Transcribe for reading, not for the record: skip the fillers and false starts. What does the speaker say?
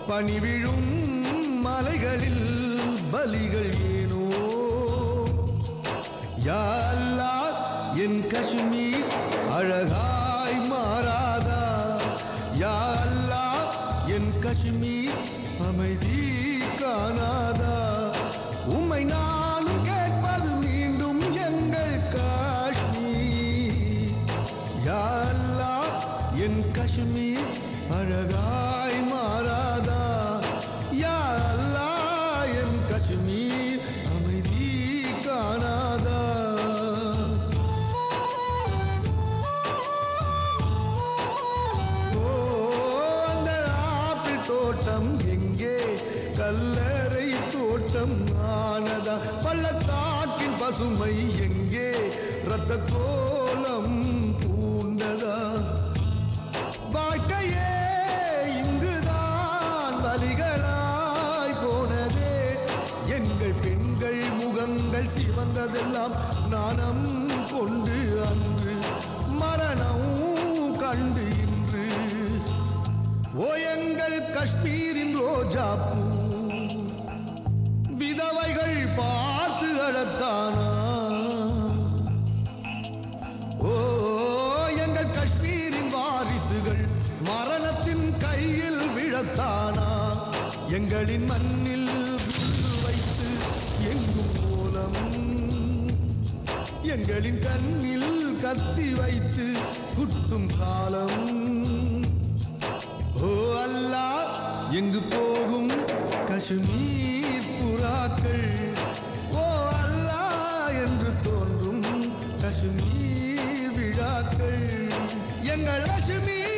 பனி விழும் மலைகளில் பலிகள் ஏனோ யா அல்லாஹ் என் காஷ்மீர் அழகாய் மாறாதா யா அல்லாஹ் என் காஷ்மீர் அமைதி காணாதா உம்மை நானும் கேட்பது மீண்டும் எங்கள் காஷ்மீர் யா அல்லாஹ் என் காஷ்மீர் அழகாய் மாறாதா யா அல்லாஹ் என் காஷ்மீர் அமைதி காணாதா ஓ அந்த ஆப்பிள் தோட்டம் எங்கே கல்லறை தோட்டம் ஆனதா பள்ளத்தாக்கின் பசுமை எங்கே இரத்த கோலம் பூண்டதா வாழ்க்கையே இங்குதான் வலிகளாய் போனதே எங்கள் பெண்கள் முகங்கள் சிவந்ததெல்லாம் நாணம் கொண்டு அன்று மரணம் கண்டு இன்று ஓ எங்கள் காஷ்மீரின் ரோஜா பூ விதவைகள் பார்த்து அழத்தானா ஓ எங்கள் காஷ்மீரின் வாரிசுகள் மரணத்தின் கையில் விழத்தானா எங்களின் மண்ணில் வைத்து எங்கும் மூலம் எங்களின் கண்ணில் கத்தி வைத்து குத்தும் காலம் ஓ அல்லாஹ் எங்கு போகும் காஷ்மீர் புறாக்கள் ஓ அல்லாஹ் என்று தோன்றும் காஷ்மீர் விழாக்கள் எங்கள் காஷ்மீர்